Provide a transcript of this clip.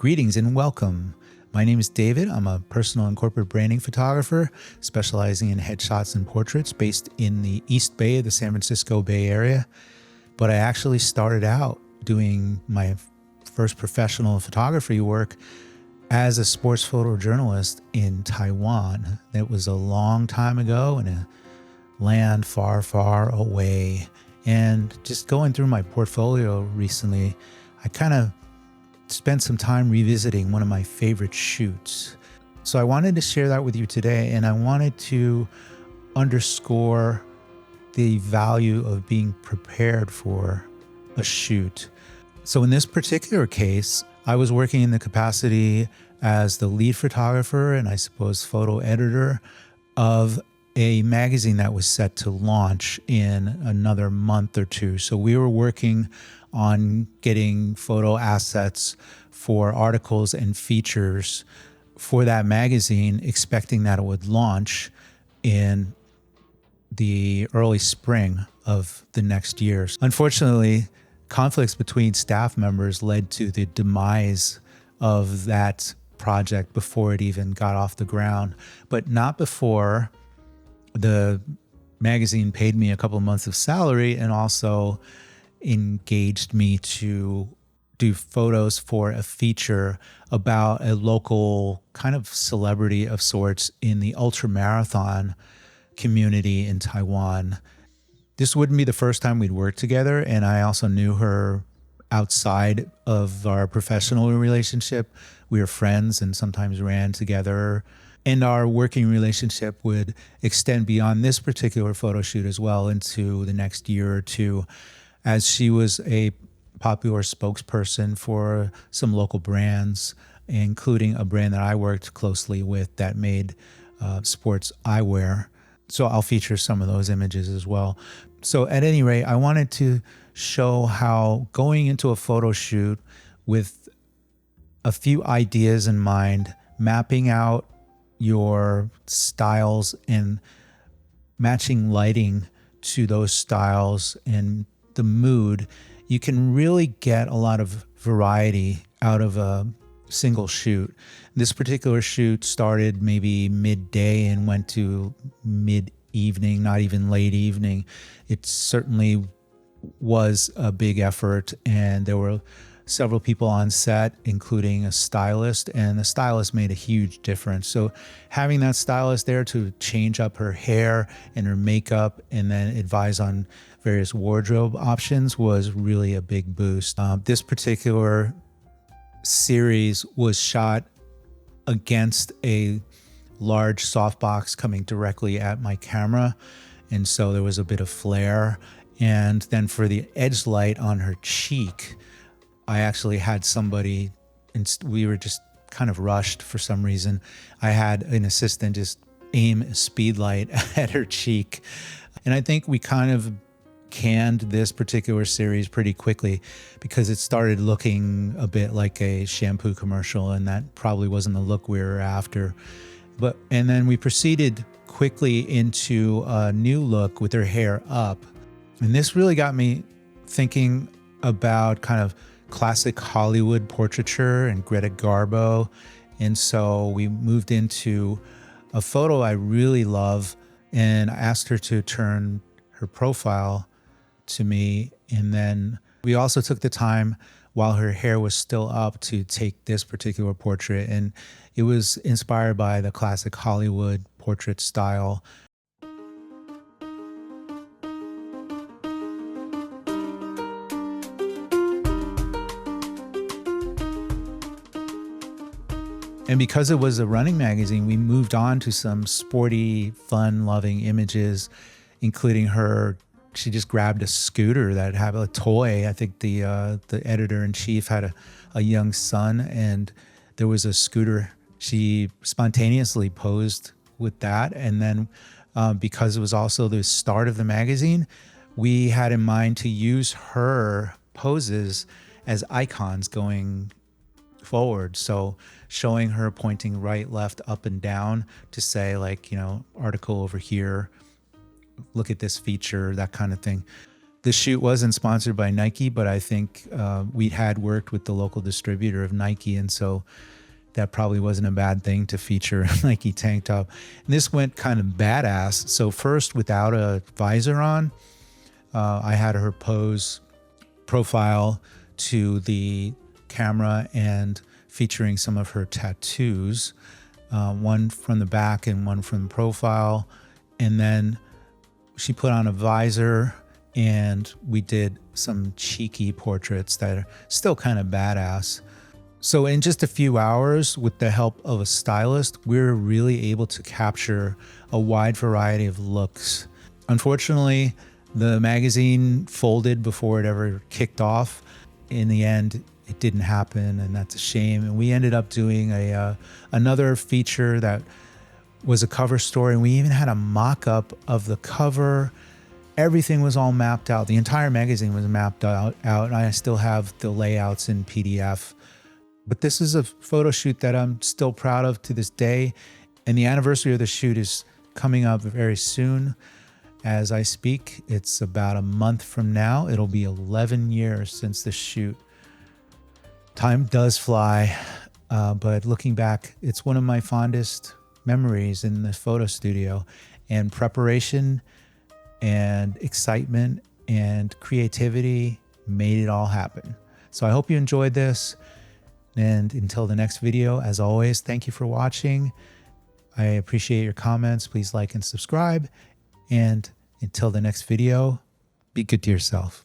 Greetings and welcome. My name is David. I'm a personal and corporate branding photographer specializing in headshots and portraits based in the East Bay of the San Francisco Bay Area. But I actually started out doing my first professional photography work as a sports photojournalist in Taiwan. That was a long time ago in a land far, far away. And just going through my portfolio recently, I kind of spent some time revisiting one of my favorite shoots. So I wanted to share that with you today, and I wanted to underscore the value of being prepared for a shoot. So in this particular case, I was working in the capacity as the lead photographer and I suppose photo editor of a magazine that was set to launch in another month or two. So we were working on getting photo assets for articles and features for that magazine, expecting that it would launch in the early spring of the next year. Unfortunately, conflicts between staff members led to the demise of that project before it even got off the ground, but not before the magazine paid me a couple of months of salary and also engaged me to do photos for a feature about a local kind of celebrity of sorts in the ultramarathon community in Taiwan. This wouldn't be the first time we'd worked together, and I also knew her outside of our professional relationship. We were friends and sometimes ran together. And our working relationship would extend beyond this particular photo shoot as well into the next year or two, as she was a popular spokesperson for some local brands, including a brand that I worked closely with that made sports eyewear. So I'll feature some of those images as well. So at any rate, I wanted to show how going into a photo shoot with a few ideas in mind, mapping out your styles and matching lighting to those styles and the mood, you can really get a lot of variety out of a single shoot. This particular shoot started maybe midday and went to mid-evening, not even late evening. It certainly was a big effort, and there were several people on set, including a stylist, and the stylist made a huge difference. So having that stylist there to change up her hair and her makeup and then advise on various wardrobe options was really a big boost. This particular series was shot against a large softbox coming directly at my camera, and so there was a bit of flare. And then for the edge light on her cheek, I actually had somebody, and we were just kind of rushed for some reason. I had an assistant just aim a speed light at her cheek. And I think we kind of canned this particular series pretty quickly because it started looking a bit like a shampoo commercial, and that probably wasn't the look we were after. And then we proceeded quickly into a new look with her hair up. And this really got me thinking about kind of classic Hollywood portraiture and Greta Garbo. And so we moved into a photo I really love, and I asked her to turn her profile to me. And then we also took the time while her hair was still up to take this particular portrait. And it was inspired by the classic Hollywood portrait style. And because it was a running magazine, we moved on to some sporty, fun-loving images, including her. She just grabbed a scooter that had a toy. I think the editor-in-chief had a young son, and there was a scooter. She spontaneously posed with that. And then because it was also the start of the magazine, we had in mind to use her poses as icons going forward. So showing her pointing right, left, up, and down to say, like, article over here, look at this feature, that kind of thing. The shoot wasn't sponsored by Nike, but I think we had worked with the local distributor of Nike, and so that probably wasn't a bad thing to feature a Nike tank top. And this went kind of badass. So first, without a visor on, I had her pose profile to the camera and featuring some of her tattoos, one from the back and one from the profile. And then she put on a visor and we did some cheeky portraits that are still kind of badass. So in just a few hours, with the help of a stylist, we were really able to capture a wide variety of looks. Unfortunately, the magazine folded before it ever kicked off. In the end, it didn't happen, and that's a shame. And we ended up doing another feature that was a cover story, and we even had a mock-up of the cover. Everything was all mapped out. The entire magazine was mapped out, and I still have the layouts in PDF. But this is a photo shoot that I'm still proud of to this day, and the anniversary of the shoot is coming up very soon. As I speak, it's about a month from now. It'll be 11 years since the shoot. Time does fly, but looking back, it's one of my fondest memories in the photo studio, and preparation and excitement and creativity made it all happen. So I hope you enjoyed this. And until the next video, as always, thank you for watching. I appreciate your comments. Please like and subscribe. And until the next video, be good to yourself.